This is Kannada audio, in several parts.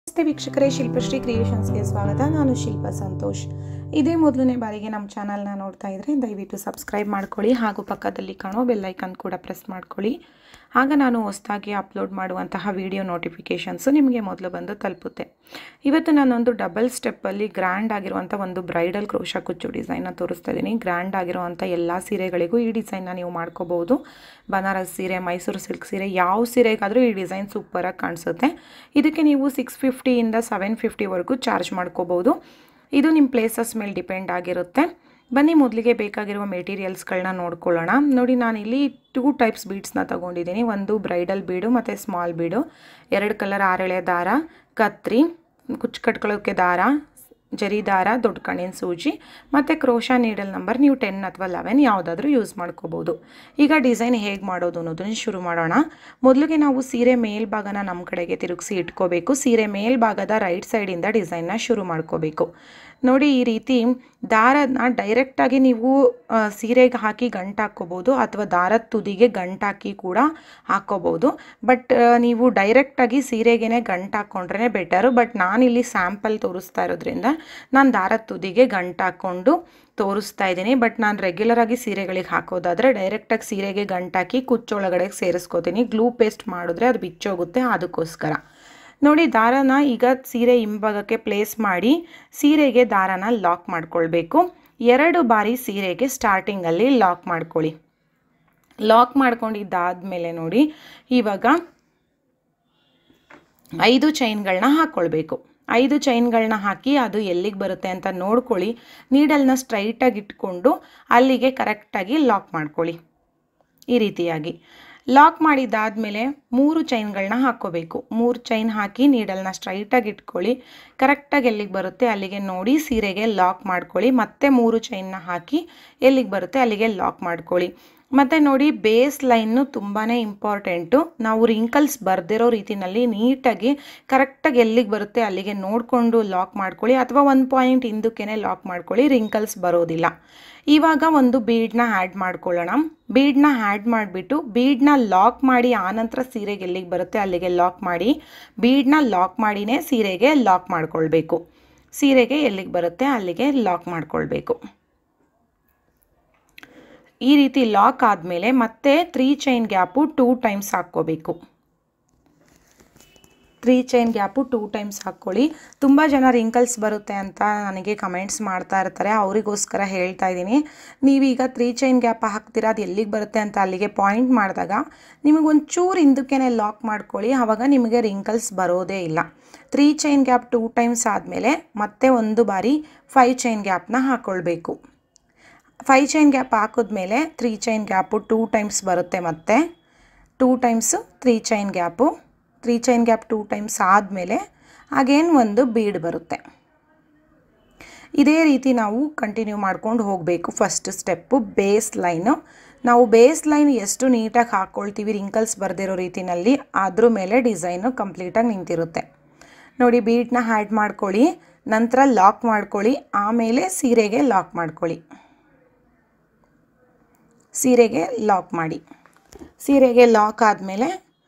ನಮಸ್ತೆ ವೀಕ್ಷಕರೇ, ಶಿಲ್ಪಶ್ರೀ ಕ್ರಿಯೇಷನ್ಸ್ಗೆ ಸ್ವಾಗತ. ನಾನು ಶಿಲ್ಪ ಸಂತೋಷ್. ಇದೇ ಮೊದಲನೇ ಬಾರಿಗೆ ನಮ್ಮ ಚಾನಲ್ನ ನೋಡ್ತಾ ಇದ್ದರೆ ದಯವಿಟ್ಟು ಸಬ್ಸ್ಕ್ರೈಬ್ ಮಾಡ್ಕೊಳ್ಳಿ ಹಾಗೂ ಪಕ್ಕದಲ್ಲಿ ಕಾಣೋ ಬೆಲ್ ಐಕನ್ ಕೂಡ ಪ್ರೆಸ್ ಮಾಡ್ಕೊಳ್ಳಿ. ಆಗ ನಾನು ಹೊಸದಾಗಿ ಅಪ್ಲೋಡ್ ಮಾಡುವಂತಹ ವಿಡಿಯೋ ನೋಟಿಫಿಕೇಷನ್ಸು ನಿಮಗೆ ಮೊದಲು ಬಂದು ತಲುಪುತ್ತೆ. ಇವತ್ತು ನಾನೊಂದು ಡಬಲ್ ಸ್ಟೆಪ್ಪಲ್ಲಿ ಗ್ರ್ಯಾಂಡ್ ಆಗಿರುವಂಥ ಒಂದು ಬ್ರೈಡಲ್ ಕ್ರೋಶಾ ಕುಚ್ಚು ಡಿಸೈನ್ನ ತೋರಿಸ್ತಾ ಇದ್ದೀನಿ. ಗ್ರ್ಯಾಂಡ್ ಆಗಿರುವಂಥ ಎಲ್ಲ ಸೀರೆಗಳಿಗೂ ಈ ಡಿಸೈನ್ನ ನೀವು ಮಾಡ್ಕೋಬೋದು. ಬನಾರಸ್ ಸೀರೆ, ಮೈಸೂರು ಸಿಲ್ಕ್ ಸೀರೆ, ಯಾವ ಸೀರೆಗಾದರೂ ಈ ಡಿಸೈನ್ ಸೂಪರಾಗಿ ಕಾಣಿಸುತ್ತೆ. ಇದಕ್ಕೆ ನೀವು 650ಇಂದ 750ವರೆಗೂ ಚಾರ್ಜ್ ಮಾಡ್ಕೋಬೋದು. ಇದು ನಿಮ್ಮ ಪ್ಲೇಸಸ್ ಮೇಲೆ ಡಿಪೆಂಡ್ ಆಗಿರುತ್ತೆ. ಬನ್ನಿ ಮೊದಲಿಗೆ ಬೇಕಾಗಿರುವ ಮೆಟೀರಿಯಲ್ಸ್ಗಳನ್ನ ನೋಡ್ಕೊಳ್ಳೋಣ. ನೋಡಿ, ನಾನಿಲ್ಲಿ 2 ಟೈಪ್ಸ್ ಬೀಡ್ಸ್ನ ತೊಗೊಂಡಿದ್ದೀನಿ. ಒಂದು ಬ್ರೈಡಲ್ ಬೀಡು ಮತ್ತು ಸ್ಮಾಲ್ ಬೀಡು, 2 ಕಲರ್ 6 ಎಳೆ ದಾರ, ಕತ್ರಿ, ಕುಚ್ಚು ಕಟ್ಕೊಳ್ಳೋಕ್ಕೆ ದಾರ, ಜರಿ ದಾರ, ದೊಡ್ಡ ಕಣ್ಣಿನ ಸೂಜಿ ಮತ್ತು ಕ್ರೋಶಾ ನೀಡಲ್ ನಂಬರ್ ನೀವು 10 ಅಥವಾ 11 ಯಾವುದಾದ್ರೂ ಯೂಸ್ ಮಾಡ್ಕೋಬೋದು. ಈಗ ಡಿಸೈನ್ ಹೇಗೆ ಮಾಡೋದು ಅನ್ನೋದನ್ನು ಶುರು ಮಾಡೋಣ. ಮೊದಲಿಗೆ ನಾವು ಸೀರೆ ಮೇಲ್ಭಾಗನ ನಮ್ಮ ಕಡೆಗೆ ತಿರುಗಿಸಿ ಇಟ್ಕೋಬೇಕು. ಸೀರೆ ಮೇಲ್ಭಾಗದ ರೈಟ್ ಸೈಡಿಂದ ಡಿಸೈನ್ನ ಶುರು ಮಾಡ್ಕೋಬೇಕು. ನೋಡಿ, ಈ ರೀತಿ ದಾರನ ಡೈರೆಕ್ಟಾಗಿ ನೀವು ಸೀರೆಗೆ ಹಾಕಿ ಗಂಟು ಹಾಕ್ಕೋಬೋದು ಅಥವಾ ದಾರದ ತುದಿಗೆ ಗಂಟು ಹಾಕಿ ಕೂಡ ಹಾಕ್ಕೋಬೋದು. ಬಟ್ ನೀವು ಡೈರೆಕ್ಟಾಗಿ ಸೀರೆಗೇ ಗಂಟು ಹಾಕ್ಕೊಂಡ್ರೆ ಬೆಟರು. ಬಟ್ ನಾನಿಲ್ಲಿ ಸ್ಯಾಂಪಲ್ ತೋರಿಸ್ತಾ ಇರೋದ್ರಿಂದ ನಾನು ದಾರದ ತುದಿಗೆ ಗಂಟು ಹಾಕ್ಕೊಂಡು ತೋರಿಸ್ತಾ ಇದ್ದೀನಿ. ಬಟ್ ನಾನು ರೆಗ್ಯುಲರಾಗಿ ಸೀರೆಗಳಿಗೆ ಹಾಕೋದಾದರೆ ಡೈರೆಕ್ಟಾಗಿ ಸೀರೆಗೆ ಗಂಟು ಹಾಕಿ ಕುಚ್ಚೊಳಗಡೆ ಸೇರಿಸ್ಕೋತೀನಿ. ಗ್ಲೂ ಪೇಸ್ಟ್ ಮಾಡಿದ್ರೆ ಅದು ಬಿಚ್ಚೋಗುತ್ತೆ, ಅದಕ್ಕೋಸ್ಕರ. ನೋಡಿ, ದಾರನ ಈಗ ಸೀರೆ ಹಿಂಭಾಗಕ್ಕೆ ಪ್ಲೇಸ್ ಮಾಡಿ ಸೀರೆಗೆ ದಾರನ ಲಾಕ್ ಮಾಡ್ಕೊಳ್ಬೇಕು. 2 ಬಾರಿ ಸೀರೆಗೆ ಸ್ಟಾರ್ಟಿಂಗಲ್ಲಿ ಲಾಕ್ ಮಾಡ್ಕೊಳ್ಳಿ. ಲಾಕ್ ಮಾಡ್ಕೊಂಡಿದ್ದಾದಮೇಲೆ ನೋಡಿ, ಇವಾಗ 5 ಚೈನ್ಗಳನ್ನ ಹಾಕ್ಕೊಳ್ಬೇಕು. 5 ಚೈನ್ಗಳನ್ನ ಹಾಕಿ ಅದು ಎಲ್ಲಿಗೆ ಬರುತ್ತೆ ಅಂತ ನೋಡ್ಕೊಳ್ಳಿ. ನೀಡಲ್ನ ಸ್ಟ್ರೈಟಾಗಿ ಇಟ್ಕೊಂಡು ಅಲ್ಲಿಗೆ ಕರೆಕ್ಟಾಗಿ ಲಾಕ್ ಮಾಡ್ಕೊಳ್ಳಿ. ಈ ರೀತಿಯಾಗಿ ಲಾಕ್ ಮಾಡಿದ್ದಾದಮೇಲೆ 3 ಚೈನ್ಗಳನ್ನ ಹಾಕ್ಕೋಬೇಕು. 3 ಚೈನ್ ಹಾಕಿ ನೀಡಲ್ನ ಸ್ಟ್ರೈಟಾಗಿ ಇಟ್ಕೊಳ್ಳಿ. ಕರೆಕ್ಟಾಗಿ ಎಲ್ಲಿಗೆ ಬರುತ್ತೆ ಅಲ್ಲಿಗೆ ನೋಡಿ ಸೀರೆಗೆ ಲಾಕ್ ಮಾಡ್ಕೊಳ್ಳಿ. ಮತ್ತೆ 3 ಚೈನ್ನ ಹಾಕಿ ಎಲ್ಲಿಗೆ ಬರುತ್ತೆ ಅಲ್ಲಿಗೆ ಲಾಕ್ ಮಾಡ್ಕೊಳ್ಳಿ. ಮತ್ತು ನೋಡಿ, ಬೇಸ್ ಲೈನ್ನು ತುಂಬಾ ಇಂಪಾರ್ಟೆಂಟು. ನಾವು ರಿಂಕಲ್ಸ್ ಬರ್ದಿರೋ ರೀತಿಯಲ್ಲಿ ನೀಟಾಗಿ ಕರೆಕ್ಟಾಗಿ ಎಲ್ಲಿಗೆ ಬರುತ್ತೆ ಅಲ್ಲಿಗೆ ನೋಡಿಕೊಂಡು ಲಾಕ್ ಮಾಡ್ಕೊಳ್ಳಿ, ಅಥವಾ 1 ಪಾಯಿಂಟ್ ಹಿಂದಕ್ಕೇ ಲಾಕ್ ಮಾಡ್ಕೊಳ್ಳಿ, ರಿಂಕಲ್ಸ್ ಬರೋದಿಲ್ಲ. ಇವಾಗ ಒಂದು ಬೀಡನ್ನ ಆ್ಯಡ್ ಮಾಡ್ಕೊಳ್ಳೋಣ. ಬೀಡನ್ನ ಆ್ಯಡ್ ಮಾಡಿಬಿಟ್ಟು ಬೀಡನ್ನ ಲಾಕ್ ಮಾಡಿ ಆನಂತರ ಸೀರೆಗೆ ಎಲ್ಲಿಗೆ ಬರುತ್ತೆ ಅಲ್ಲಿಗೆ ಲಾಕ್ ಮಾಡಿ. ಬೀಡನ್ನ ಲಾಕ್ ಮಾಡಿನೇ ಸೀರೆಗೆ ಲಾಕ್ ಮಾಡ್ಕೊಳ್ಬೇಕು. ಸೀರೆಗೆ ಎಲ್ಲಿಗೆ ಬರುತ್ತೆ ಅಲ್ಲಿಗೆ ಲಾಕ್ ಮಾಡ್ಕೊಳ್ಬೇಕು. ಈ ರೀತಿ ಲಾಕ್ ಆದಮೇಲೆ ಮತ್ತೆ 3 ಚೈನ್ ಗ್ಯಾಪು 2 ಟೈಮ್ಸ್ ಹಾಕ್ಕೋಬೇಕು. 3 ಚೈನ್ ಗ್ಯಾಪು 2 ಟೈಮ್ಸ್ ಹಾಕ್ಕೊಳ್ಳಿ. ತುಂಬ ಜನ ರಿಂಕಲ್ಸ್ ಬರುತ್ತೆ ಅಂತ ನನಗೆ ಕಮೆಂಟ್ಸ್ ಮಾಡ್ತಾ ಇರ್ತಾರೆ, ಅವರಿಗೋಸ್ಕರ ಹೇಳ್ತಾ ಇದ್ದೀನಿ. ನೀವೀಗ 3 ಚೈನ್ ಗ್ಯಾಪ್ ಹಾಕ್ತೀರಾ, ಅದು ಎಲ್ಲಿಗೆ ಬರುತ್ತೆ ಅಂತ ಅಲ್ಲಿಗೆ ಪಾಯಿಂಟ್ ಮಾಡಿದಾಗ ನಿಮಗೊಂಚೂರು ಹಿಂದಕ್ಕೇ ಲಾಕ್ ಮಾಡ್ಕೊಳ್ಳಿ. ಆವಾಗ ನಿಮಗೆ ರಿಂಕಲ್ಸ್ ಬರೋದೇ ಇಲ್ಲ. 3 ಚೈನ್ ಗ್ಯಾಪ್ 2 ಟೈಮ್ಸ್ ಆದಮೇಲೆ ಮತ್ತೆ ಒಂದು ಬಾರಿ 5 ಚೈನ್ ಗ್ಯಾಪ್ನ ಹಾಕ್ಕೊಳ್ಬೇಕು. 5 ಚೈನ್ ಗ್ಯಾಪ್ ಹಾಕಿದ್ಮೇಲೆ 3 ಚೈನ್ ಗ್ಯಾಪು 2 ಟೈಮ್ಸ್ ಬರುತ್ತೆ. ಮತ್ತೆ 2 times 3 chain gap, 3 chain gap 2 times ಆದಮೇಲೆ ಅಗೇನ್ ಒಂದು ಬೀಡ್ ಬರುತ್ತೆ. ಇದೇ ರೀತಿ ನಾವು ಕಂಟಿನ್ಯೂ ಮಾಡ್ಕೊಂಡು ಹೋಗಬೇಕು. First step base line. ನಾವು ಬೇಸ್ ಲೈನ್ ಎಷ್ಟು ನೀಟಾಗಿ ಹಾಕ್ಕೊಳ್ತೀವಿ ರಿಂಕಲ್ಸ್ ಬರ್ದಿರೋ ರೀತಿಯಲ್ಲಿ, ಅದ್ರ ಮೇಲೆ ಡಿಸೈನು ಕಂಪ್ಲೀಟಾಗಿ ನಿಂತಿರುತ್ತೆ. ನೋಡಿ, ಬೀಡನ್ನ ಆ್ಯಡ್ ಮಾಡ್ಕೊಳ್ಳಿ, ನಂತರ ಲಾಕ್ ಮಾಡ್ಕೊಳ್ಳಿ, ಆಮೇಲೆ ಸೀರೆಗೆ ಲಾಕ್ ಮಾಡ್ಕೊಳ್ಳಿ. ಸೀರೆಗೆ ಲಾಕ್ ಮಾಡಿ. ಸೀರೆಗೆ ಲಾಕ್ ಆದಮೇಲೆ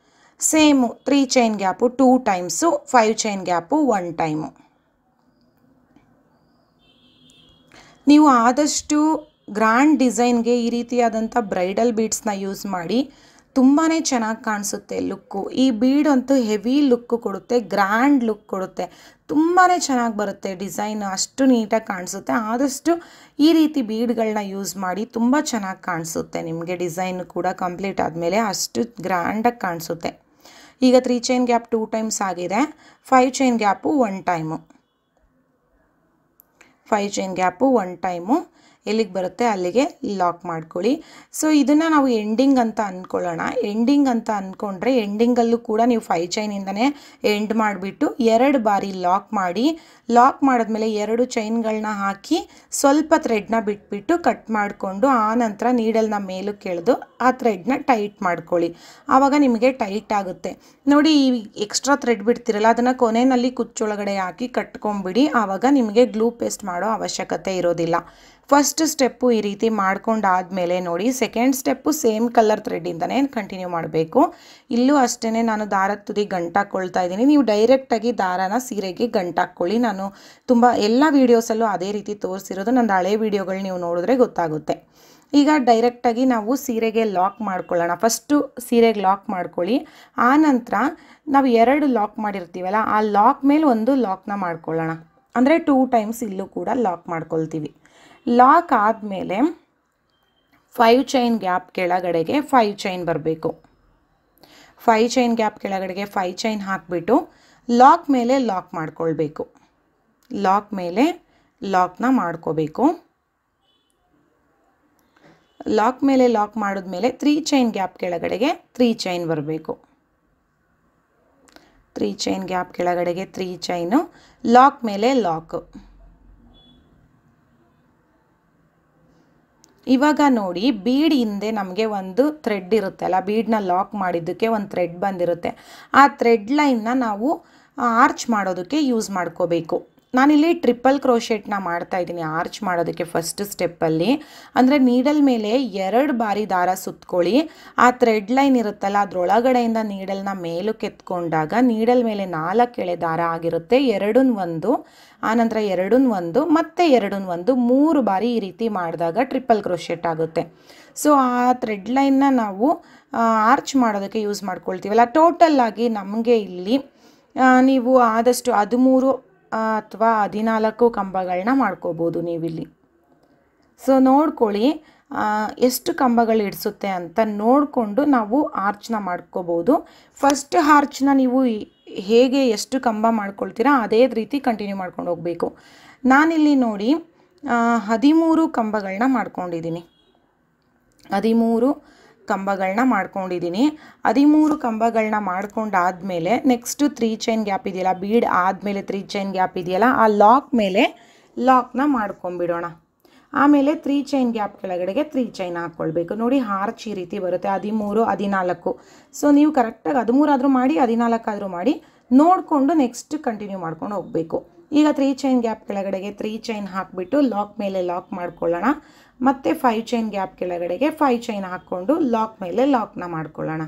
same 3 chain gap 2 times, 5 chain gap 1 time. ನೀವು ಆದಷ್ಟು ಗ್ರ್ಯಾಂಡ್ ಡಿಸೈನ್ಗೆ ಈ ರೀತಿಯಾದಂಥ ಬ್ರೈಡಲ್ ಬೀಡ್ಸ್ನ ಯೂಸ್ ಮಾಡಿ. ತುಂಬಾ ಚೆನ್ನಾಗಿ ಕಾಣಿಸುತ್ತೆ ಲುಕ್ಕು. ಈ ಬೀಡ್ ಅಂತೂ ಹೆವಿ ಲುಕ್ಕು ಕೊಡುತ್ತೆ, ಗ್ರ್ಯಾಂಡ್ ಲುಕ್ ಕೊಡುತ್ತೆ. ತುಂಬಾ ಚೆನ್ನಾಗಿ ಬರುತ್ತೆ ಡಿಸೈನ್, ಅಷ್ಟು ನೀಟಾಗಿ ಕಾಣಿಸುತ್ತೆ. ಆದಷ್ಟು ಈ ರೀತಿ ಬೀಡ್ಗಳನ್ನ ಯೂಸ್ ಮಾಡಿ, ತುಂಬ ಚೆನ್ನಾಗಿ ಕಾಣಿಸುತ್ತೆ. ನಿಮಗೆ ಡಿಸೈನ್ ಕೂಡ ಕಂಪ್ಲೀಟ್ ಆದಮೇಲೆ ಅಷ್ಟು ಗ್ರ್ಯಾಂಡಾಗಿ ಕಾಣಿಸುತ್ತೆ. ಈಗ 3 ಚೈನ್ ಗ್ಯಾಪ್ 2 ಟೈಮ್ಸ್ ಆಗಿದೆ. 5 chain gap 1 time. 5 chain gap 1 time ಎಲ್ಲಿಗೆ ಬರುತ್ತೆ ಅಲ್ಲಿಗೆ ಲಾಕ್ ಮಾಡ್ಕೊಳ್ಳಿ. ಸೊ ಇದನ್ನು ನಾವು ಎಂಡಿಂಗ್ ಅಂತ ಅಂದ್ಕೊಳ್ಳೋಣ. ಎಂಡಿಂಗ್ ಅಂತ ಅಂದ್ಕೊಂಡ್ರೆ ಎಂಡಿಂಗಲ್ಲೂ ಕೂಡ ನೀವು 5 ಚೈನಿಂದನೇ ಎಂಡ್ ಮಾಡಿಬಿಟ್ಟು 2 ಬಾರಿ ಲಾಕ್ ಮಾಡಿ. ಲಾಕ್ ಮಾಡಿದ್ಮೇಲೆ 2 ಚೈನ್ಗಳನ್ನ ಹಾಕಿ ಸ್ವಲ್ಪ ಥ್ರೆಡ್ನ ಬಿಟ್ಬಿಟ್ಟು ಕಟ್ ಮಾಡಿಕೊಂಡು ಆನಂತರ ನೀಡಲ್ನ ಮೇಲಕ್ಕೆ ಎಳೆದು ಆ ಥ್ರೆಡ್ನ ಟೈಟ್ ಮಾಡ್ಕೊಳ್ಳಿ. ಆವಾಗ ನಿಮಗೆ ಟೈಟ್ ಆಗುತ್ತೆ. ನೋಡಿ, ಈ ಎಕ್ಸ್ಟ್ರಾ ಥ್ರೆಡ್ ಬಿಡ್ತಿರಲ್ಲ ಅದನ್ನು ಕೊನೆಯಲ್ಲಿ ಕುಚ್ಚೊಳಗಡೆ ಹಾಕಿ ಕಟ್ಕೊಂಬಿಡಿ. ಆವಾಗ ನಿಮಗೆ ಗ್ಲೂ ಪೇಸ್ಟ್ ಮಾಡೋ ಅವಶ್ಯಕತೆ ಇರೋದಿಲ್ಲ. ಫಸ್ಟ್ ಸ್ಟೆಪ್ಪು ಈ ರೀತಿ ಮಾಡ್ಕೊಂಡಾದಮೇಲೆ ನೋಡಿ ಸೆಕೆಂಡ್ ಸ್ಟೆಪ್ಪು ಸೇಮ್ ಕಲರ್ ಥ್ರೆಡ್ಡಿಂದನೇ ಕಂಟಿನ್ಯೂ ಮಾಡಬೇಕು. ಇಲ್ಲೂ ಅಷ್ಟೇ ನಾನು ದಾರದ ತುದಿ ಗಂಟಾಕ್ಕೊಳ್ತಾ ಇದ್ದೀನಿ. ನೀವು ಡೈರೆಕ್ಟಾಗಿ ದಾರಾನ ಸೀರೆಗೆ ಗಂಟಾಕ್ಕೊಳ್ಳಿ. ನಾನು ತುಂಬ ಎಲ್ಲ ವೀಡಿಯೋಸಲ್ಲೂ ಅದೇ ರೀತಿ ತೋರಿಸಿರೋದು. ನನ್ನ ಹಳೆ ವೀಡಿಯೋಗಳು ನೀವು ನೋಡಿದ್ರೆ ಗೊತ್ತಾಗುತ್ತೆ. ಈಗ ಡೈರೆಕ್ಟಾಗಿ ನಾವು ಸೀರೆಗೆ ಲಾಕ್ ಮಾಡ್ಕೊಳ್ಳೋಣ. ಫಸ್ಟು ಸೀರೆಗೆ ಲಾಕ್ ಮಾಡ್ಕೊಳ್ಳಿ. ಆನಂತರ ನಾವು 2 ಲಾಕ್ ಮಾಡಿರ್ತೀವಲ್ಲ ಆ ಲಾಕ್ ಮೇಲೆ ಒಂದು ಲಾಕ್ನ ಮಾಡ್ಕೊಳ್ಳೋಣ. ಅಂದರೆ 2 ಟೈಮ್ಸ್ ಇಲ್ಲೂ ಕೂಡ ಲಾಕ್ ಮಾಡ್ಕೊಳ್ತೀವಿ. ಲಾಕ್ ಆದಮೇಲೆ 5 ಚೈನ್ ಗ್ಯಾಪ್ ಕೆಳಗಡೆಗೆ 5 ಚೈನ್ ಬರಬೇಕು. 5 ಚೈನ್ ಗ್ಯಾಪ್ ಕೆಳಗಡೆಗೆ 5 ಚೈನ್ ಹಾಕಿಬಿಟ್ಟು ಲಾಕ್ ಮೇಲೆ ಲಾಕ್ ಮಾಡ್ಕೊಳ್ಬೇಕು. ಲಾಕ್ ಮೇಲೆ ಲಾಕ್ನ ಮಾಡ್ಕೋಬೇಕು. ಲಾಕ್ ಮೇಲೆ ಲಾಕ್ ಮಾಡಿದ್ಮೇಲೆ 3 ಚೈನ್ ಗ್ಯಾಪ್ ಕೆಳಗಡೆಗೆ 3 ಚೈನ್ ಬರಬೇಕು. 3 ಚೈನ್ ಗ್ಯಾಪ್ ಕೆಳಗಡೆಗೆ 3 ಚೈನು, ಲಾಕ್ ಮೇಲೆ ಲಾಕ್. ಇವಾಗ ನೋಡಿ ಬೀಡ್ ಹಿಂದೆ ನಮಗೆ ಒಂದು ಥ್ರೆಡ್ ಇರುತ್ತಲ್ಲ, ಬೀಡನ್ನ ಲಾಕ್ ಮಾಡಿದ್ದಕ್ಕೆ ಒಂದು ಥ್ರೆಡ್ ಬಂದಿರುತ್ತೆ. ಆ ಥ್ರೆಡ್ ಲೈನ್ನ ನಾವು ಆರ್ಚ್ ಮಾಡೋದಕ್ಕೆ ಯೂಸ್ ಮಾಡ್ಕೋಬೇಕು. ನಾನಿಲ್ಲಿ ಟ್ರಿಪಲ್ ಕ್ರೋಶೆಟ್ನ ಮಾಡ್ತಾ ಇದ್ದೀನಿ ಆರ್ಚ್ ಮಾಡೋದಕ್ಕೆ ಫಸ್ಟ್ ಸ್ಟೆಪ್ಪಲ್ಲಿ. ಅಂದರೆ ನೀಡಲ್ ಮೇಲೆ 2 ಬಾರಿ ದಾರ ಸುತ್ಕೊಳ್ಳಿ. ಆ ಥ್ರೆಡ್ ಲೈನ್ ಇರುತ್ತಲ್ಲ ಅದರೊಳಗಡೆಯಿಂದ ನೀಡಲ್ನ ಮೇಲಕ್ಕೆ ಎತ್ಕೊಂಡಾಗ ನೀಡಲ್ ಮೇಲೆ 4 ಎಳೆ ದಾರ ಆಗಿರುತ್ತೆ. 2 1, ಆನಂತರ 2 1, ಮತ್ತೆ 2 1, 3 ಬಾರಿ ಈ ರೀತಿ ಮಾಡಿದಾಗ ಟ್ರಿಪಲ್ ಕ್ರೋಶೆಟ್ ಆಗುತ್ತೆ. ಸೊ ಆ ಥ್ರೆಡ್ ಲೈನ್ನ ನಾವು ಆರ್ಚ್ ಮಾಡೋದಕ್ಕೆ ಯೂಸ್ ಮಾಡ್ಕೊಳ್ತೀವಲ್ಲ. ಟೋಟಲ್ಲಾಗಿ ನಮಗೆ ಇಲ್ಲಿ ನೀವು ಆದಷ್ಟು 13 ಅಥವಾ 14 ಕಂಬಗಳನ್ನ ಮಾಡ್ಕೋಬೋದು ನೀವಿಲ್ಲಿ. ಸೊ ನೋಡ್ಕೊಳ್ಳಿ ಎಷ್ಟು ಕಂಬಗಳು ಇಡಿಸುತ್ತೆ ಅಂತ ನೋಡಿಕೊಂಡು ನಾವು ಆರ್ಚ್ನ ಮಾಡ್ಕೋಬೋದು. ಫಸ್ಟ್ ಆರ್ಚ್ನ ನೀವು ಹೇಗೆ ಎಷ್ಟು ಕಂಬ ಮಾಡ್ಕೊಳ್ತೀರಾ ಅದೇ ರೀತಿ ಕಂಟಿನ್ಯೂ ಮಾಡ್ಕೊಂಡು ಹೋಗಬೇಕು. ನಾನಿಲ್ಲಿ ನೋಡಿ 13 ಕಂಬಗಳನ್ನ ಮಾಡ್ಕೊಂಡಿದ್ದೀನಿ. 13 ಕಂಬಗಳನ್ನ ಮಾಡ್ಕೊಂಡಿದ್ದೀನಿ. 13 ಕಂಬಗಳನ್ನ ಮಾಡ್ಕೊಂಡಾದಮೇಲೆ ನೆಕ್ಸ್ಟು 3 ಚೈನ್ ಗ್ಯಾಪ್ ಇದೆಯಲ್ಲ, ಬೀಡ್ ಆದಮೇಲೆ 3 ಚೈನ್ ಗ್ಯಾಪ್ ಇದೆಯಲ್ಲ ಆ ಲಾಕ್ ಮೇಲೆ ಲಾಕ್ನ ಮಾಡ್ಕೊಂಬಿಡೋಣ. ಆಮೇಲೆ 3 ಚೈನ್ ಗ್ಯಾಪ್ ಕೆಳಗಡೆಗೆ 3 ಚೈನ್ ಹಾಕ್ಕೊಳ್ಬೇಕು. ನೋಡಿ ಆರ್ಚ್ ಈ ರೀತಿ ಬರುತ್ತೆ 13 14. ಸೊ ನೀವು ಕರೆಕ್ಟಾಗಿ 13 ಆದರೂ ಮಾಡಿ 14 ಆದರೂ ಮಾಡಿ ನೋಡಿಕೊಂಡು ನೆಕ್ಸ್ಟ್ ಕಂಟಿನ್ಯೂ ಮಾಡ್ಕೊಂಡು ಹೋಗಬೇಕು. ಈಗ 3 ಚೈನ್ ಗ್ಯಾಪ್ ಕೆಳಗಡೆಗೆ 3 ಚೈನ್ ಹಾಕಿಬಿಟ್ಟು ಲಾಕ್ ಮೇಲೆ ಲಾಕ್ ಮಾಡ್ಕೊಳ್ಳೋಣ. ಮತ್ತು 5 ಚೈನ್ ಗ್ಯಾಪ್ ಕೆಳಗಡೆಗೆ 5 ಚೈನ್ ಹಾಕ್ಕೊಂಡು ಲಾಕ್ ಮೇಲೆ ಲಾಕ್ನ ಮಾಡ್ಕೊಳ್ಳೋಣ.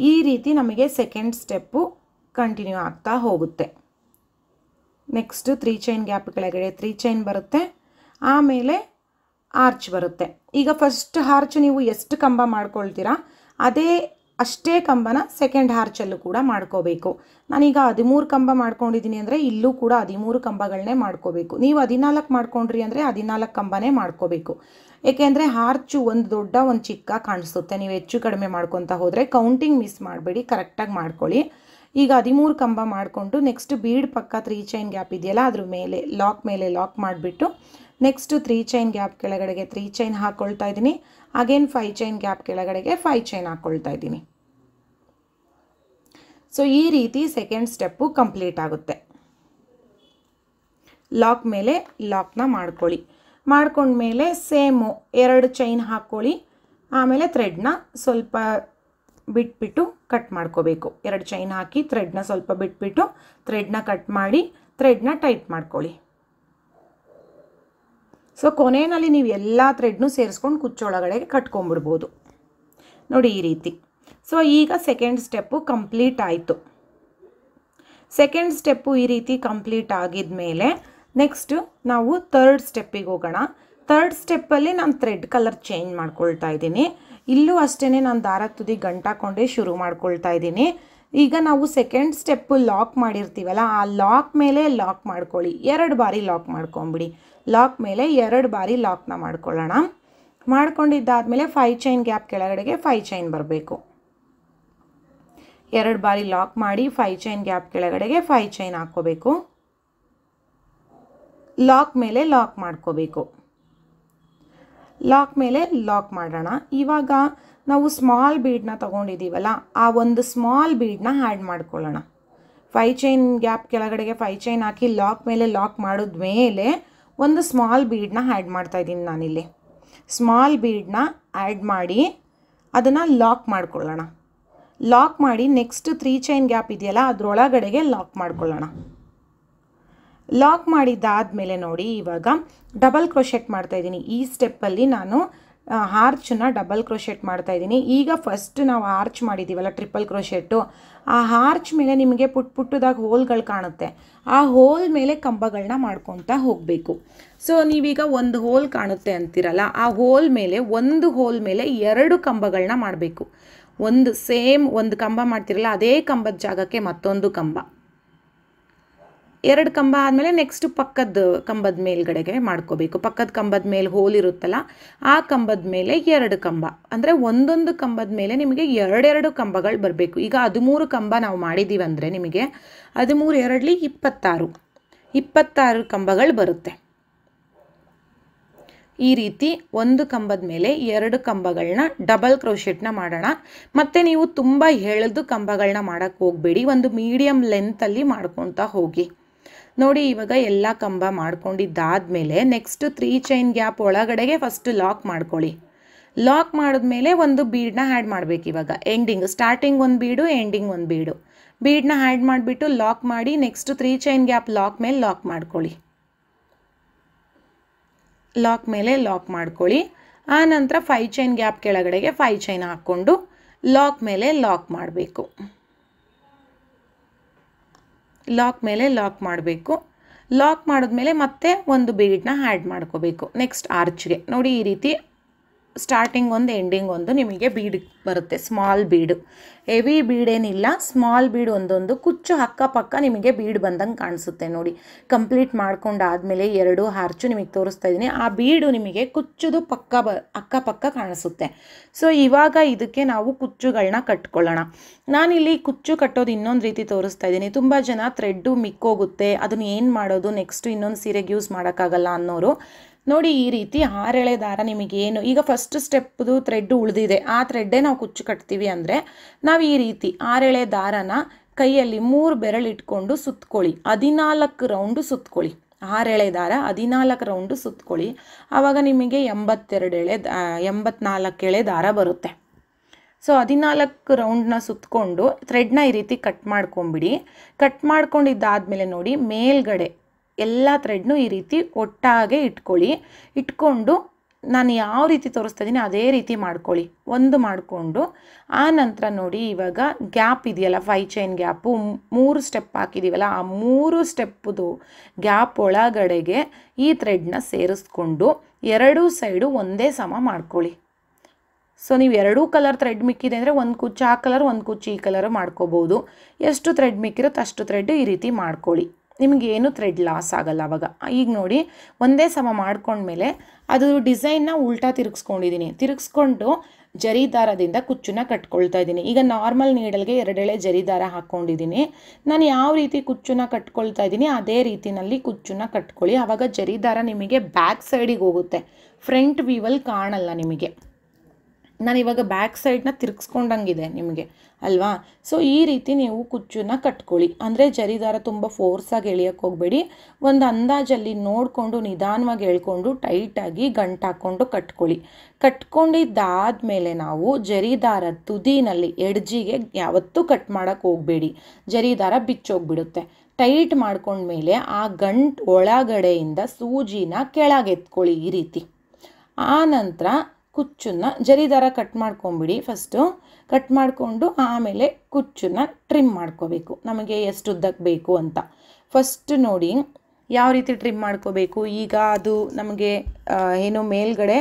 ಈ ರೀತಿ ನಮಗೆ ಸೆಕೆಂಡ್ ಸ್ಟೆಪ್ಪು ಕಂಟಿನ್ಯೂ ಆಗ್ತಾ ಹೋಗುತ್ತೆ. ನೆಕ್ಸ್ಟು 3 ಚೈನ್ ಗ್ಯಾಪ್ ಕೆಳಗಡೆ 3 ಚೈನ್ ಬರುತ್ತೆ. ಆಮೇಲೆ ಆರ್ಚ್ ಬರುತ್ತೆ. ಈಗ ಫಸ್ಟ್ ಆರ್ಚ್ ನೀವು ಎಷ್ಟು ಕಂಬ ಮಾಡ್ಕೊಳ್ತೀರಾ ಅಷ್ಟೇ ಕಂಬನ ಸೆಕೆಂಡ್ ಆರ್ಚಲ್ಲೂ ಕೂಡ ಮಾಡ್ಕೋಬೇಕು. ನಾನೀಗ 13 ಕಂಬ ಮಾಡ್ಕೊಂಡಿದ್ದೀನಿ ಅಂದರೆ ಇಲ್ಲೂ ಕೂಡ 13 ಕಂಬಗಳನ್ನೇ ಮಾಡ್ಕೋಬೇಕು. ನೀವು 14 ಮಾಡ್ಕೊಂಡ್ರಿ ಅಂದರೆ 14 ಕಂಬನೇ ಮಾಡ್ಕೋಬೇಕು. ಏಕೆಂದರೆ ಆರ್ಚು ಒಂದು ದೊಡ್ಡ ಒಂದು ಚಿಕ್ಕ ಕಾಣಿಸುತ್ತೆ. ನೀವು ಹೆಚ್ಚು ಕಡಿಮೆ ಮಾಡ್ಕೊತಾ ಹೋದರೆ ಕೌಂಟಿಂಗ್ ಮಿಸ್ ಮಾಡಬೇಡಿ, ಕರೆಕ್ಟಾಗಿ ಮಾಡ್ಕೊಳ್ಳಿ. ಈಗ 13 ಕಂಬ ಮಾಡಿಕೊಂಡು ನೆಕ್ಸ್ಟ್ ಬೀಡ್ ಪಕ್ಕ 3 ಚೈನ್ ಗ್ಯಾಪ್ ಇದೆಯಲ್ಲ ಅದ್ರ ಮೇಲೆ ಲಾಕ್ ಮಾಡಿಬಿಟ್ಟು ನೆಕ್ಸ್ಟು 3 ಚೈನ್ ಗ್ಯಾಪ್ ಕೆಳಗಡೆಗೆ 3 ಚೈನ್ ಹಾಕ್ಕೊಳ್ತಾ ಇದ್ದೀನಿ. ಅಗೇನ್ 5 ಚೈನ್ ಗ್ಯಾಪ್ ಕೆಳಗಡೆಗೆ 5 ಚೈನ್ ಹಾಕ್ಕೊಳ್ತಾ ಇದ್ದೀನಿ. ಸೊ ಈ ರೀತಿ ಸೆಕೆಂಡ್ ಸ್ಟೆಪ್ಪು ಕಂಪ್ಲೀಟ್ ಆಗುತ್ತೆ. ಲಾಕ್ ಮೇಲೆ ಲಾಕ್ನ ಮಾಡ್ಕೊಳ್ಳಿ. ಮಾಡ್ಕೊಂಡ್ಮೇಲೆ ಸೇಮು 2 ಚೈನ್ ಹಾಕ್ಕೊಳ್ಳಿ. ಆಮೇಲೆ ಥ್ರೆಡ್ನ ಸ್ವಲ್ಪ ಬಿಟ್ಬಿಟ್ಟು ಕಟ್ ಮಾಡ್ಕೋಬೇಕು. 2 ಚೈನ್ ಹಾಕಿ ಥ್ರೆಡ್ನ ಸ್ವಲ್ಪ ಬಿಟ್ಬಿಟ್ಟು ಥ್ರೆಡ್ನ ಕಟ್ ಮಾಡಿ ಥ್ರೆಡ್ನ ಟೈಟ್ ಮಾಡ್ಕೊಳ್ಳಿ. ಸೊ ಕೊನೆಯಲ್ಲಿ ನೀವು ಎಲ್ಲ ಥ್ರೆಡ್ನು ಸೇರಿಸ್ಕೊಂಡು ಕುಚ್ಚೊಳಗಡೆಗೆ ಕಟ್ಕೊಂಡ್ಬಿಡ್ಬೋದು ನೋಡಿ ಈ ರೀತಿ. ಸೊ ಈಗ ಸೆಕೆಂಡ್ ಸ್ಟೆಪ್ಪು ಕಂಪ್ಲೀಟ್ ಆಯಿತು. ಸೆಕೆಂಡ್ ಸ್ಟೆಪ್ಪು ಈ ರೀತಿ ಕಂಪ್ಲೀಟ್ ಆಗಿದ ಮೇಲೆ ನೆಕ್ಸ್ಟು ನಾವು ಥರ್ಡ್ ಸ್ಟೆಪ್ಪಿಗೆ ಹೋಗೋಣ. ಥರ್ಡ್ ಸ್ಟೆಪ್ಪಲ್ಲಿ ನಾನು ಥ್ರೆಡ್ ಕಲರ್ ಚೇಂಜ್ ಮಾಡ್ಕೊಳ್ತಾ ಇದ್ದೀನಿ. ಇಲ್ಲೂ ಅಷ್ಟೇ ನಾನು ದಾರದ ತುದಿ ಗಂಟಾಕೊಂಡೇ ಶುರು ಮಾಡ್ಕೊಳ್ತಾ ಇದ್ದೀನಿ. ಈಗ ನಾವು ಸೆಕೆಂಡ್ ಸ್ಟೆಪ್ಪು ಲಾಕ್ ಮಾಡಿರ್ತೀವಲ್ಲ ಆ ಲಾಕ್ ಮೇಲೆ ಲಾಕ್ ಮಾಡ್ಕೊಳ್ಳಿ. 2 ಬಾರಿ ಲಾಕ್ ಮಾಡ್ಕೊಂಬಿಡಿ. ಲಾಕ್ ಮೇಲೆ 2 ಬಾರಿ ಲಾಕ್ನ ಮಾಡ್ಕೊಳ್ಳೋಣ. ಮಾಡ್ಕೊಂಡಿದ್ದಾದಮೇಲೆ 5 ಚೈನ್ ಗ್ಯಾಪ್ ಕೆಳಗಡೆಗೆ 5 ಚೈನ್ ಬರಬೇಕು. 2 ಬಾರಿ ಲಾಕ್ ಮಾಡಿ 5 ಚೈನ್ ಗ್ಯಾಪ್ ಕೆಳಗಡೆಗೆ 5 ಚೈನ್ ಹಾಕ್ಕೋಬೇಕು. ಲಾಕ್ ಮೇಲೆ ಲಾಕ್ ಮಾಡ್ಕೋಬೇಕು. ಲಾಕ್ ಮೇಲೆ ಲಾಕ್ ಮಾಡೋಣ. ಇವಾಗ ನಾವು ಸ್ಮಾಲ್ ಬೀಡನ್ನ ತೊಗೊಂಡಿದ್ದೀವಲ್ಲ ಆ ಒಂದು ಸ್ಮಾಲ್ ಬೀಡನ್ನ ಆ್ಯಡ್ ಮಾಡ್ಕೊಳ್ಳೋಣ. 5 ಚೈನ್ ಗ್ಯಾಪ್ ಕೆಳಗಡೆಗೆ 5 ಚೈನ್ ಹಾಕಿ ಲಾಕ್ ಮೇಲೆ ಲಾಕ್ ಮಾಡಿದ್ಮೇಲೆ ಒಂದು ಸ್ಮಾಲ್ ಬೀಡನ್ನ ಆ್ಯಡ್ ಮಾಡ್ತಾಯಿದ್ದೀನಿ ನಾನಿಲ್ಲಿ. ಸ್ಮಾಲ್ ಬೀಡನ್ನ ಆ್ಯಡ್ ಮಾಡಿ ಅದನ್ನು ಲಾಕ್ ಮಾಡ್ಕೊಳ್ಳೋಣ. ಲಾಕ್ ಮಾಡಿ ನೆಕ್ಸ್ಟ್ 3 ಚೈನ್ ಗ್ಯಾಪ್ ಇದೆಯಲ್ಲ ಅದರೊಳಗಡೆಗೆ ಲಾಕ್ ಮಾಡ್ಕೊಳ್ಳೋಣ. ಲಾಕ್ ಮಾಡಿದ್ದಾದಮೇಲೆ ನೋಡಿ ಇವಾಗ ಡಬಲ್ ಕ್ರೋಶೆಟ್ ಮಾಡ್ತಾಯಿದ್ದೀನಿ. ಈ ಸ್ಟೆಪ್ಪಲ್ಲಿ ನಾನು ಆರ್ಚನ್ನ ಡಬಲ್ ಕ್ರೋಶೆಟ್ ಮಾಡ್ತಾಯಿದ್ದೀನಿ. ಈಗ ಫಸ್ಟ್ ನಾವು ಆರ್ಚ್ ಮಾಡಿದ್ದೀವಲ್ಲ ಟ್ರಿಪಲ್ ಕ್ರೋಶೆಟ್ಟು, ಆ ಆರ್ಚ್ ಮೇಲೆ ನಿಮಗೆ ಪುಟ್ಟದಾಗಿ ಹೋಲ್ಗಳು ಕಾಣುತ್ತೆ. ಆ ಹೋಲ್ ಮೇಲೆ ಕಂಬಗಳನ್ನ ಮಾಡ್ಕೊತಾ ಹೋಗಬೇಕು. ಸೊ ನೀವೀಗ ಒಂದು ಹೋಲ್ ಕಾಣುತ್ತೆ ಅಂತೀರಲ್ಲ, ಆ ಹೋಲ್ ಮೇಲೆ ಒಂದು ಹೋಲ್ ಮೇಲೆ 2 ಕಂಬಗಳನ್ನ ಮಾಡಬೇಕು. ಒಂದು ಕಂಬ ಮಾಡ್ತಿರಲ್ಲ ಅದೇ ಕಂಬದ ಜಾಗಕ್ಕೆ ಮತ್ತೊಂದು ಕಂಬ, 2 ಕಂಬ ಆದಮೇಲೆ ನೆಕ್ಸ್ಟ್ ಪಕ್ಕದ ಕಂಬದ ಮೇಲ್ಗಡೆಗೆ ಮಾಡ್ಕೋಬೇಕು. ಪಕ್ಕದ ಕಂಬದ ಮೇಲೆ ಹೋಲ್ ಇರುತ್ತಲ್ಲ ಆ ಕಂಬದ ಮೇಲೆ 2 ಕಂಬ, ಅಂದರೆ ಒಂದೊಂದು ಕಂಬದ ಮೇಲೆ ನಿಮಗೆ 2 ಕಂಬಗಳು ಬರಬೇಕು. ಈಗ 13 ಕಂಬ ನಾವು ಮಾಡಿದ್ದೀವಿ ಅಂದರೆ ನಿಮಗೆ 13 2ಲಿ 26 ಕಂಬಗಳು ಬರುತ್ತೆ. ಈ ರೀತಿ ಒಂದು ಕಂಬದ ಮೇಲೆ 2 ಕಂಬಗಳನ್ನ ಡಬಲ್ ಕ್ರೋಶೆಟ್ನ ಮಾಡೋಣ. ಮತ್ತು ನೀವು ತುಂಬ ಎಳೆದು ಕಂಬಗಳನ್ನ ಮಾಡೋಕ್ಕೆ ಹೋಗಬೇಡಿ, ಒಂದು ಮೀಡಿಯಮ್ ಲೆಂತಲ್ಲಿ ಮಾಡ್ಕೊತಾ ಹೋಗಿ. ನೋಡಿ ಇವಾಗ ಎಲ್ಲ ಕಂಬ ಮಾಡ್ಕೊಂಡಿದ್ದಾದಮೇಲೆ ನೆಕ್ಸ್ಟ್ 3 ಚೈನ್ ಗ್ಯಾಪ್ ಒಳಗಡೆಗೆ ಫಸ್ಟ್ ಲಾಕ್ ಮಾಡ್ಕೊಳ್ಳಿ. ಲಾಕ್ ಮಾಡಿದ್ಮೇಲೆ ಒಂದು ಬೀಡನ್ನ ಆ್ಯಡ್ ಮಾಡಬೇಕು. ಇವಾಗ ಸ್ಟಾರ್ಟಿಂಗ್ ಒಂದು ಬೀಡು, ಎಂಡಿಂಗ್ ಒಂದು ಬೀಡನ್ನ ಆ್ಯಡ್ ಮಾಡಿಬಿಟ್ಟು ಲಾಕ್ ಮಾಡಿ ನೆಕ್ಸ್ಟ್ 3 ಚೈನ್ ಗ್ಯಾಪ್ ಲಾಕ್ ಮೇಲೆ ಲಾಕ್ ಮಾಡ್ಕೊಳ್ಳಿ. ಲಾಕ್ ಮೇಲೆ ಲಾಕ್ ಮಾಡ್ಕೊಳ್ಳಿ. ಆ ನಂತರ 5 ಚೈನ್ ಗ್ಯಾಪ್ ಕೆಳಗಡೆಗೆ 5 ಚೈನ್ ಹಾಕ್ಕೊಂಡು ಲಾಕ್ ಮೇಲೆ ಲಾಕ್ ಮಾಡಬೇಕು. ಲಾಕ್ ಮೇಲೆ ಲಾಕ್ ಮಾಡಬೇಕು. ಲಾಕ್ ಮಾಡಿದ್ಮೇಲೆ ಮತ್ತೆ ಒಂದು ಬೀಡನ್ನ ಆ್ಯಡ್ ಮಾಡ್ಕೋಬೇಕು ನೆಕ್ಸ್ಟ್ ಆರ್ಚ್ಗೆ. ನೋಡಿ ಈ ರೀತಿ ಸ್ಟಾರ್ಟಿಂಗ್ ಒಂದು ಎಂಡಿಂಗ್ ಒಂದು ನಿಮಗೆ ಬೀಡ್ ಬರುತ್ತೆ, ಸ್ಮಾಲ್ ಬೀಡು. ಹೆವಿ ಬೀಡೇನಿಲ್ಲ, ಸ್ಮಾಲ್ ಬೀಡ್ ಒಂದೊಂದು ಕುಚ್ಚು ಅಕ್ಕಪಕ್ಕ ನಿಮಗೆ ಬೀಡ್ ಬಂದಂಗೆ ಕಾಣಿಸುತ್ತೆ. ನೋಡಿ ಕಂಪ್ಲೀಟ್ ಮಾಡ್ಕೊಂಡಾದಮೇಲೆ 2 ಆರ್ಚು ನಿಮಗೆ ತೋರಿಸ್ತಾ ಇದ್ದೀನಿ. ಆ ಬೀಡು ನಿಮಗೆ ಕುಚ್ಚುದು ಅಕ್ಕಪಕ್ಕ ಕಾಣಿಸುತ್ತೆ. ಸೊ ಇವಾಗ ಇದಕ್ಕೆ ನಾವು ಕುಚ್ಚುಗಳನ್ನ ಕಟ್ಕೊಳ್ಳೋಣ. ನಾನಿಲ್ಲಿ ಕುಚ್ಚು ಕಟ್ಟೋದು ಇನ್ನೊಂದು ರೀತಿ ತೋರಿಸ್ತಾ ಇದ್ದೀನಿ. ತುಂಬ ಜನ ಥ್ರೆಡ್ಡು ಮಿಕ್ಕೋಗುತ್ತೆ, ಅದನ್ನು ಏನು ಮಾಡೋದು, ನೆಕ್ಸ್ಟ್ ಇನ್ನೊಂದು ಸೀರೆಗೆ ಯೂಸ್ ಮಾಡೋಕ್ಕಾಗಲ್ಲ ಅನ್ನೋರು ನೋಡಿ ಈ ರೀತಿ 6 ಎಳೆ ದಾರ ನಿಮಗೇನು ಈಗ ಫಸ್ಟ್ ಸ್ಟೆಪ್ದು ಥ್ರೆಡ್ ಉಳಿದಿದೆ, ಆ ಥ್ರೆಡ್ಡೇ ನಾವು ಕುಚ್ಚು ಕಟ್ತೀವಿ ಅಂದರೆ ನಾವು ಈ ರೀತಿ 6 ಎಳೆ ದಾರನ ಕೈಯಲ್ಲಿ 3 ಬೆರಳು ಇಟ್ಕೊಂಡು ಸುತ್ಕೊಳ್ಳಿ. 14 ರೌಂಡು ಸುತ್ಕೊಳ್ಳಿ. 6 ಎಳೆ ದಾರ 14 ರೌಂಡು ಸುತ್ಕೊಳ್ಳಿ. ಆವಾಗ ನಿಮಗೆ 84 ಎಳೆ ದಾರ ಬರುತ್ತೆ. ಸೊ 14 ರೌಂಡನ್ನ ಸುತ್ಕೊಂಡು ಥ್ರೆಡ್ನ ಈ ರೀತಿ ಕಟ್ ಮಾಡ್ಕೊಂಬಿಡಿ. ಕಟ್ ಮಾಡ್ಕೊಂಡಿದ್ದಾದಮೇಲೆ ನೋಡಿ ಮೇಲ್ಗಡೆ ಎಲ್ಲ ಥ್ರೆಡ್ನು ಈ ರೀತಿ ಒಟ್ಟಾಗೆ ಇಟ್ಕೊಂಡು ನಾನು ಯಾವ ರೀತಿ ತೋರಿಸ್ತಾ ಇದ್ದೀನಿ ಅದೇ ರೀತಿ ಮಾಡ್ಕೊಳ್ಳಿ. ಒಂದು ಮಾಡಿಕೊಂಡು ಆ ನಂತರ ನೋಡಿ ಇವಾಗ ಗ್ಯಾಪ್ ಇದೆಯಲ್ಲ 5 ಚೈನ್ ಗ್ಯಾಪು 3 ಸ್ಟೆಪ್ ಹಾಕಿದ್ದೀವಲ್ಲ, ಆ 3 ಸ್ಟೆಪ್ಪುದು ಗ್ಯಾಪ್ ಒಳಗಡೆಗೆ ಈ ಥ್ರೆಡ್ನ ಸೇರಿಸ್ಕೊಂಡು 2 ಸೈಡು ಒಂದೇ ಸಮ ಮಾಡ್ಕೊಳ್ಳಿ. ಸೊ ನೀವು 2 ಕಲರ್ ಥ್ರೆಡ್ ಮಿಕ್ಕಿದೆ ಅಂದರೆ ಒಂದು ಕುಚ್ಚು ಆ ಕಲರ್ ಒಂದು ಕುಚ್ಚು ಈ ಕಲರ್ ಮಾಡ್ಕೋಬೋದು. ಎಷ್ಟು ಥ್ರೆಡ್ ಮಿಕ್ಕಿರುತ್ತೆ ಅಷ್ಟು ಥ್ರೆಡ್ ಈ ರೀತಿ ಮಾಡ್ಕೊಳ್ಳಿ, ನಿಮಗೇನು ಥ್ರೆಡ್ ಲಾಸ್ ಆಗಲ್ಲ ಅವಾಗ. ಈಗ ನೋಡಿ ಒಂದೇ ಸಮ ಮಾಡ್ಕೊಂಡ್ಮೇಲೆ ಅದು ಡಿಸೈನ್ನ ಉಲ್ಟಾ ತಿರುಗಿಸ್ಕೊಂಡು ಜರಿ ದಾರದಿಂದ ಕುಚ್ಚನ್ನ ಕಟ್ಕೊಳ್ತಾ ಇದ್ದೀನಿ. ಈಗ ನಾರ್ಮಲ್ ನೀಡಲ್ಗೆ 2 ಎಳೆ ಜರಿ ದಾರ ಹಾಕ್ಕೊಂಡಿದ್ದೀನಿ. ನಾನು ಯಾವ ರೀತಿ ಕುಚ್ಚನ್ನ ಕಟ್ಕೊಳ್ತಾ ಇದ್ದೀನಿ ಅದೇ ರೀತಿಯಲ್ಲಿ ಕುಚ್ಚನ್ನ ಕಟ್ಕೊಳ್ಳಿ. ಆವಾಗ ಜರಿ ದಾರ ನಿಮಗೆ ಬ್ಯಾಕ್ ಸೈಡಿಗೆ ಹೋಗುತ್ತೆ, ಫ್ರಂಟ್ ವ್ಯೂವಲ್ಲಿ ಕಾಣಲ್ಲ ನಿಮಗೆ. ನಾನಿವಾಗ ಬ್ಯಾಕ್ ಸೈಡ್ನ ತಿರುಗಿಸ್ಕೊಂಡಂಗಿದೆ ನಿಮಗೆ ಅಲ್ವಾ. ಸೊ ಈ ರೀತಿ ನೀವು ಕುಚ್ಚನ್ನ ಕಟ್ಕೊಳ್ಳಿ. ಅಂದರೆ ಜರಿ ದಾರ ತುಂಬ ಫೋರ್ಸಾಗಿ ಎಳೆಯೋಕ್ಕೆ ಹೋಗಬೇಡಿ, ಒಂದು ಅಂದಾಜಲ್ಲಿ ನೋಡಿಕೊಂಡು ನಿಧಾನವಾಗಿ ಎಳ್ಕೊಂಡು ಟೈಟಾಗಿ ಗಂಟು ಹಾಕ್ಕೊಂಡು ಕಟ್ಕೊಳ್ಳಿ. ಕಟ್ಕೊಂಡಿದ್ದಾದಮೇಲೆ ನಾವು ಜರಿ ದಾರ ತುದಿನಲ್ಲಿ ಎಡ್ಜಿಗೆ ಯಾವತ್ತೂ ಕಟ್ ಮಾಡೋಕ್ಕೆ ಹೋಗಬೇಡಿ, ಜರಿ ದಾರ ಬಿಚ್ಚೋಗ್ಬಿಡುತ್ತೆ. ಟೈಟ್ ಮಾಡ್ಕೊಂಡ್ಮೇಲೆ ಆ ಗಂಟು ಒಳಗಡೆಯಿಂದ ಸೂಜಿನ ಕೆಳಗೆತ್ಕೊಳ್ಳಿ ಈ ರೀತಿ. ಆ ನಂತರ ಕುಚ್ಚನ್ನ ಜರಿ ದಾರ ಕಟ್ ಮಾಡ್ಕೊಂಬಿಡಿ. ಫಸ್ಟು ಕಟ್ ಮಾಡಿಕೊಂಡು ಆಮೇಲೆ ಕುಚ್ಚನ್ನ ಟ್ರಿಮ್ ಮಾಡ್ಕೋಬೇಕು, ನಮಗೆ ಎಷ್ಟು ಉದ್ದಕ್ಕೆ ಬೇಕು ಅಂತ. ಫಸ್ಟ್ ನೋಡಿ ಯಾವ ರೀತಿ ಟ್ರಿಮ್ ಮಾಡ್ಕೋಬೇಕು. ಈಗ ಅದು ನಮಗೆ ಏನು ಮೇಲ್ಗಡೆ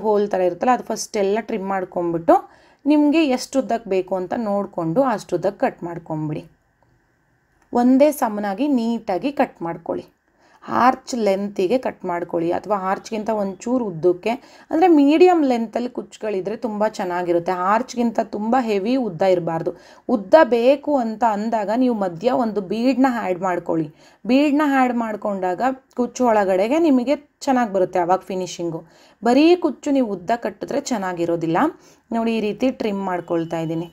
ಹೋಲ್ ಥರ ಇರುತ್ತಲ್ಲ ಅದು ಫಸ್ಟ್ ಎಲ್ಲ ಟ್ರಿಮ್ ಮಾಡ್ಕೊಂಬಿಟ್ಟು ನಿಮಗೆ ಎಷ್ಟು ಉದ್ದಕ್ಕೆ ಬೇಕು ಅಂತ ನೋಡಿಕೊಂಡು ಅಷ್ಟು ಉದ್ದಕ್ಕೆ ಕಟ್ ಮಾಡ್ಕೊಂಬಿಡಿ. ಒಂದೇ ಸಮನಾಗಿ ನೀಟಾಗಿ ಕಟ್ ಮಾಡ್ಕೊಳ್ಳಿ. ಆರ್ಚ್ ಲೆಂತಿಗೆ ಕಟ್ ಮಾಡ್ಕೊಳ್ಳಿ, ಅಥವಾ ಆರ್ಚ್ಗಿಂತ ಒಂಚೂರು ಉದ್ದಕ್ಕೆ, ಅಂದರೆ ಮೀಡಿಯಮ್ ಲೆಂತಲ್ಲಿ ಕುಚ್ಚುಗಳಿದ್ರೆ ತುಂಬ ಚೆನ್ನಾಗಿರುತ್ತೆ. ಆರ್ಚ್ಗಿಂತ ತುಂಬ ಹೆವಿ ಉದ್ದ ಇರಬಾರ್ದು. ಉದ್ದ ಬೇಕು ಅಂತ ಅಂದಾಗ ನೀವು ಮಧ್ಯ ಒಂದು ಬೀಡನ್ನ ಆ್ಯಡ್ ಮಾಡ್ಕೊಳ್ಳಿ. ಬೀಡನ್ನ ಆ್ಯಡ್ ಮಾಡ್ಕೊಂಡಾಗ ಕುಚ್ಚು ಒಳಗಡೆಗೆ ನಿಮಗೆ ಚೆನ್ನಾಗಿ ಬರುತ್ತೆ ಆವಾಗ ಫಿನಿಶಿಂಗು. ಬರೀ ಕುಚ್ಚು ನೀವು ಉದ್ದ ಕಟ್ಟಿದ್ರೆ ಚೆನ್ನಾಗಿರೋದಿಲ್ಲ. ನೋಡಿ ಈ ರೀತಿ ಟ್ರಿಮ್ ಮಾಡ್ಕೊಳ್ತಾ ಇದ್ದೀನಿ.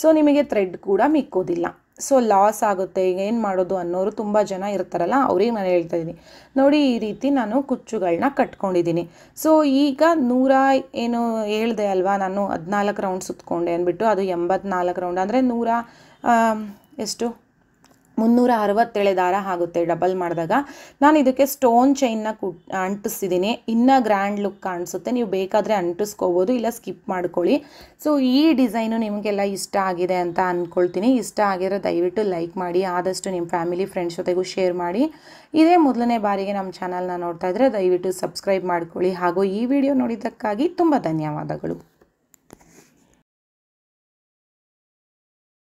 ಸೊ ನಿಮಗೆ ಥ್ರೆಡ್ ಕೂಡ ಮಿಕ್ಕೋದಿಲ್ಲ, ಸೊ ಲಾಸ್ ಆಗುತ್ತೆ. ಈಗ ಏನು ಮಾಡೋದು ಅನ್ನೋರು ತುಂಬ ಜನ ಇರ್ತಾರಲ್ಲ ಅವ್ರಿಗೆ ನಾನು ಹೇಳ್ತಾ ಇದ್ದೀನಿ. ನೋಡಿ ಈ ರೀತಿ ನಾನು ಕುಚ್ಚುಗಳನ್ನ ಕಟ್ಕೊಂಡಿದ್ದೀನಿ. ಸೊ ಈಗ 100 ಏನು ಹೇಳ್ದೆ ಅಲ್ವಾ ನಾನು 14 ರೌಂಡ್ ಸುತ್ಕೊಂಡೆ ಅಂದ್ಬಿಟ್ಟು, ಅದು 84 ರೌಂಡ್ ಅಂದರೆ 100 ಎಷ್ಟು 367 ದಾರ ಆಗುತ್ತೆ ಡಬಲ್ ಮಾಡಿದಾಗ. ನಾನು ಇದಕ್ಕೆ ಸ್ಟೋನ್ ಚೈನ್ನ ಅಂಟಿಸ್ತಿದ್ದೀನಿ. ಇನ್ನೂ ಗ್ರ್ಯಾಂಡ್ ಲುಕ್ ಕಾಣಿಸುತ್ತೆ. ನೀವು ಬೇಕಾದರೆ ಅಂಟಿಸ್ಕೋಬೋದು, ಇಲ್ಲ ಸ್ಕಿಪ್ ಮಾಡ್ಕೊಳ್ಳಿ. ಸೊ ಈ ಡಿಸೈನು ನಿಮಗೆಲ್ಲ ಇಷ್ಟ ಆಗಿದೆ ಅಂತ ಅಂದ್ಕೊಳ್ತೀನಿ. ಇಷ್ಟ ಆಗಿರೋ ದಯವಿಟ್ಟು ಲೈಕ್ ಮಾಡಿ, ಆದಷ್ಟು ನಿಮ್ಮ ಫ್ಯಾಮಿಲಿ ಫ್ರೆಂಡ್ಸ್ ಜೊತೆಗೂ ಶೇರ್ ಮಾಡಿ. ಇದೇ ಮೊದಲನೇ ಬಾರಿಗೆ ನಮ್ಮ ಚಾನಲ್ನ ನೋಡ್ತಾ ಇದ್ದರೆ ದಯವಿಟ್ಟು ಸಬ್ಸ್ಕ್ರೈಬ್ ಮಾಡ್ಕೊಳ್ಳಿ. ಹಾಗೂ ಈ ವಿಡಿಯೋ ನೋಡಿದ್ದಕ್ಕಾಗಿ ತುಂಬ ಧನ್ಯವಾದಗಳು.